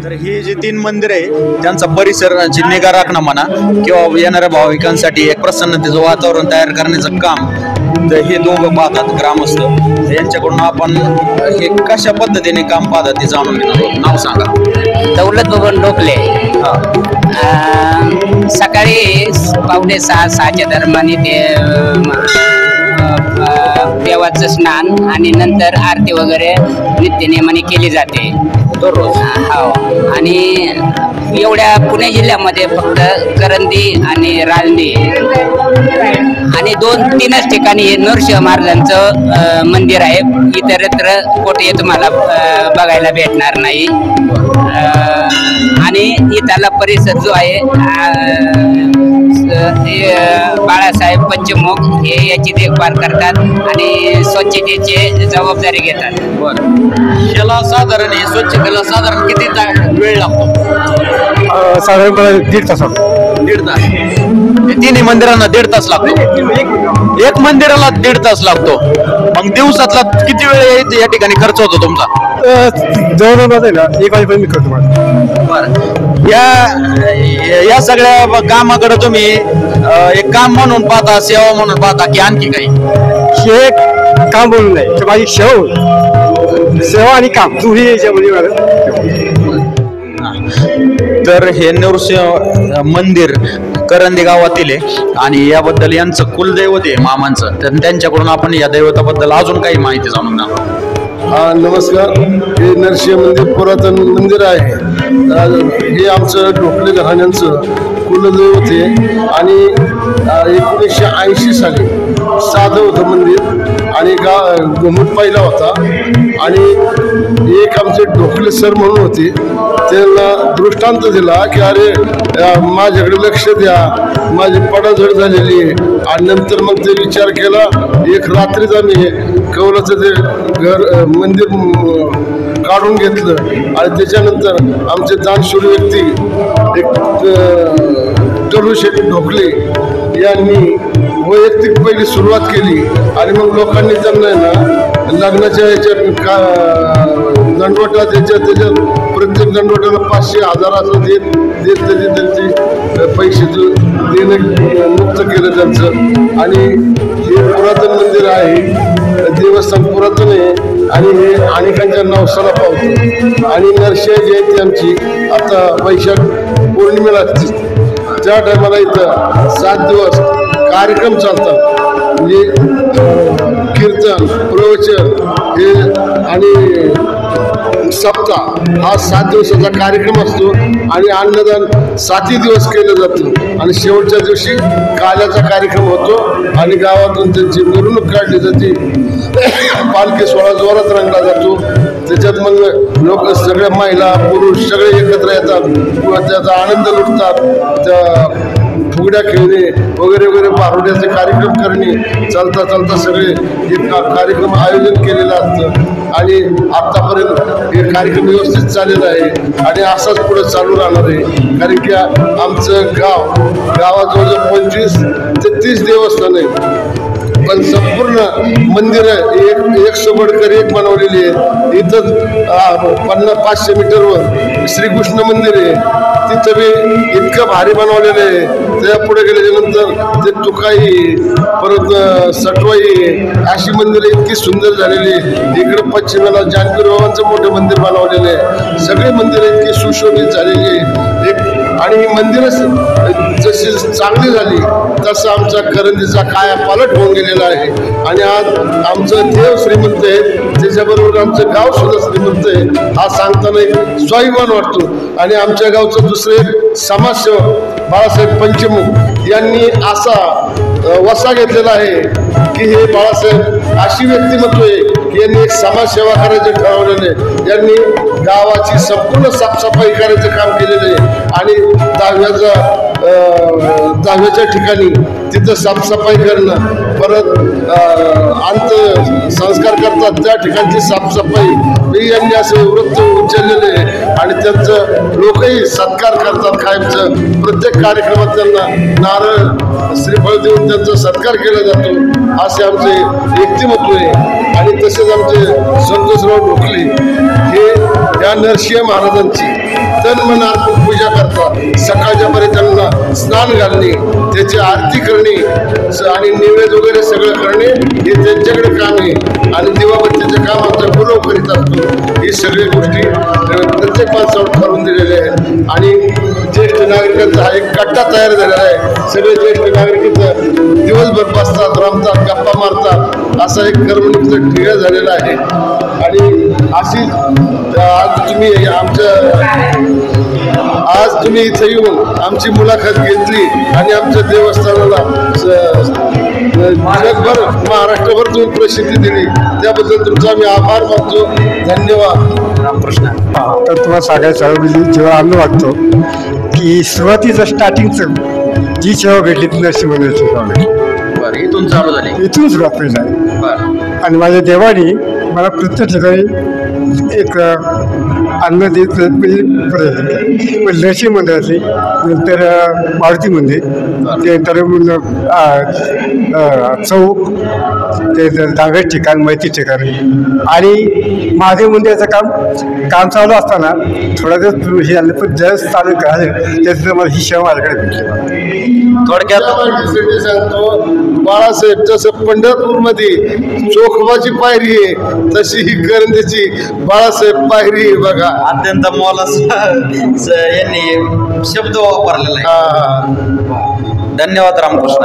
तर ही जी 3 मंदिर आहे त्यांचा परिसराची निगा राखणं म्हणा किंवा येणाऱ्या भाविकांसाठी एक प्रसन्नतेचं वातावरण तयार करण्याचं काम तर हे दोघं पाहतात ग्रामस्थ। यांच्याकडून आपण हे कशा पद्धतीने काम पाहतात ते जाणून घेणार आहोत। नाव सांगा। दौलत बबन ढोकले। सकाळी 5:45-6च्या दरम्यान ते देवाचं स्नान आणि नंतर आरती वगैरे नित्यनेमाने केली जाते दररोज। हो, आणि एवढ्या पुणे जिल्ह्यामध्ये फक्त करंदी आणि राजनी आणि 2-3च ठिकाणी हे नरसिंह महाराजांचं मंदिर आहे। इतरत्र कुठे तुम्हाला बघायला भेटणार नाही। आणि इथला परिसर जो आहे बाळासाहेब पंचमुख हे याची देखभाल करतात आणि स्वच्छतेची जबाबदारी घेतात। बरं, याला साधारण हे स्वच्छतेला साधारण किती वेळ लागतो? साधारणपणे 1.5 तास। 1.5 तास? तिन्ही मंदिरांना 1.5 तास लागतो? एक मंदिराला 1.5 तास लागतो। मग दिवसातला किती वेळ या ठिकाणी खर्च होतो तुमचा? जवळजवळ आहे ना 1 वाजेपर्यंत मी करतो माझं। बरं, या सगळ्या कामाकडे तुम्ही एक काम म्हणून पाहता, सेवा म्हणून पाहता की आणखी काही? हे काम बोलून नाही तर माझी सेवा आणि काम दोन्ही याच्यामध्ये। तर हे नरसिंह मंदिर करंदी गावातील आहे आणि याबद्दल यांचं कुलदैवत आहे मामांचं, तर त्यांच्याकडून आपण या दैवताबद्दल अजून काही माहिती जाणून घेणार। नमस्कार। हे नरसिंह मंदिर पुरातन मंदिर आहे। हे आमचं ढोकले घराण्यांचं कुलदैवत आहे आणि 1980 साली साधं होतं मंदिर आणि घुमट पहिला होता आणि एक आमचे ढोकले सर म्हणून होते, त्यांना दृष्टांत दिला की अरे माझ्याकडे लक्ष द्या, माझी पडाझड झालेली आहे। आणि नंतर मग ते विचार केला, एक रात्रीच आम्ही कौलाचं ते मंदिर काढून घेतलं आणि त्याच्यानंतर आमचे दानशूर व्यक्ती एक टलू शेट्टी ढोकले यांनी वैयक्तिक पहिली सुरुवात केली आणि मग लोकांनी त्यांना ना लग्नाच्या याच्या दंडवटा त्याच्यात प्रत्येक दंडवटाला 500-1000 असं देत त्यांचे पैसे देणं मुक्त केलं त्यांचं। आणि हे पुरातन मंदिर आहे, देवस्थान पुरातन आहे आणि हे अनेकांच्या नवसाला पावतं। आणि नरसिंह जयंती आमची आता वैशाख पौर्णिमेला त्या टायमाला इथं 7 दिवस कार्यक्रम चालतात, म्हणजे कीर्तन, प्रवचन हे आणि सप्ताह हा 7 दिवसाचा कार्यक्रम असतो आणि अन्नदान 7ही दिवस केलं जातं आणि शेवटच्या दिवशी काल्याचा कार्यक्रम होतो आणि गावातून त्यांची मिरवणूक काढली जाते, पालखी सोहळा जोरात रंगला जातो। त्याच्यात मग लोक सगळ्या महिला पुरुष सगळे एकत्र येतात किंवा त्याचा आनंद लुटतात, त्या फुगड्या खेळणे वगैरे वगैरे बारुड्याचे कार्यक्रम करणे, चालता सगळे हे कार्यक्रम आयोजन केलेलं असतं आणि आत्तापर्यंत हे कार्यक्रम व्यवस्थित चाललेला आहे आणि असाच पुढे चालू राहणार आहे। कारण की आमचं गावात जवळजवळ 25 ते 30 देवस्थान आहे, पण संपूर्ण मंदिर एक सोबडकर एक बनवलेली आहे। इथं 500 मीटरवर श्रीकृष्ण मंदिर आहे, तिथं बी इतकं भारी बनवलेलं आहे। त्या पुढे गेल्याच्यानंतर ते तुकाई, परत सटवाई अशी मंदिरं इतकी सुंदर झालेली आहे। इकडं पश्चिमेला जानकी बाबांचं मोठं मंदिर बनवलेलं आहे। सगळी मंदिरं इतकी सुशोभित झालेली आहे आणि ही मंदिरं जशी चांगली झाली तसं आमचा करंदीचा काया पालट होऊन गेलेला आहे आणि आज आमचं देव श्रीमंत आहे, त्याच्याबरोबर आमचं गाव सुद्धा श्रीमंत आहे हा सांगताना एक स्वाभिमान वाटतो। आणि आमच्या गावचं दुसरं एक समाजसेवक बाळासाहेब पंचमुख यांनी असा वसा घेतलेला आहे की हे बाळासाहेब अशी व्यक्तिमत्व आहे की यांनी एक समाजसेवा करायचे ठरवलेले, यांनी गावाची संपूर्ण साफसफाई करायचं काम केलेलं आहे आणि 10व्याच्या ठिकाणी तिथं साफसफाई करणं, परत संस्कार करतात त्या ठिकाणची साफसफाई यांनी असे वृत्त उचललेले आहे आणि त्यांचं लोकही सत्कार करतात कायमचं। प्रत्येक कार्यक्रमात त्यांना नारळ श्रीफळ देऊन त्यांचा सत्कार केला जातो, असे आमचे व्यक्तिमत्व आहे। आणि तसेच आमचे संतोषराव ढोकले हे या नरसिंह महाराजांची तन मन अर्पण पूजा करतात. सकाळच्या पर्यंत त्यांना स्नान घालणे, त्याची आरती करणे आणि नैवेद्य वगैरे सगळं करणे हे त्यांच्याकडे काम आहे. आणि दिवाबत्तीचं काम आमचा गुरु करीत असतो. ही सगळी गोष्टी प्रत्येक माणसावर करून दिलेल्या आहेत. आणि ज्येष्ठ नागरिकांचा हा एक कट्टा तयार झालेला आहे. सगळे ज्येष्ठ नागरिक दिवसभर बसतात, रमतात, गप्पा मारतात, असा एक करमणुकीचा ठिकाण झालेला आहे. आणि अशी आज तुम्ही इथे येऊन आमची मुलाखत घेतली आणि आमच्या देवस्थानाला जगभर महाराष्ट्रभर तुम्ही प्रसिद्धी दिली, त्याबद्दल तुमचा आम्ही आभार मानतो. धन्यवाद. रामकृष्ण. तर तुम्हाला सांगायचं म्हणजे जेव्हा आम्ही वाटतो की सुरुवातीचं स्टार्टिंगचं जी सेवा भेटली ती नरसिंह मंदिराची सेवा भेटली. बरं, इथून चालू झाली. इथून सुरुवात पहिला आहे. बरं. आणि माझ्या देवाने मला प्रत्येक ठिकाणी एक अन्न देत म्हणजे पण नरसिंह मंदिरातली, नंतर मारुती मंदिर, त्यानंतर चौक, ते डांगर ठिकाण, मैत्री ठिकाण आणि महादेव मंदिराचं काम चालू असताना थोडा दिवस हे झालं, पण जस्ट चालू करायचं त्याचं मला ही सेवा माझ्याकडे भेटली. थोडक्यात माहितीसाठी सांगतो, बाळासाहेब जसं पंढरपूरमध्ये चोखोबाची पायरी आहे, तशी ही करंदीची बाळासाहेब पायरी आहे बघा. अत्यंत यांनी शब्द वापरलेला आहे. धन्यवाद रामकृष्ण.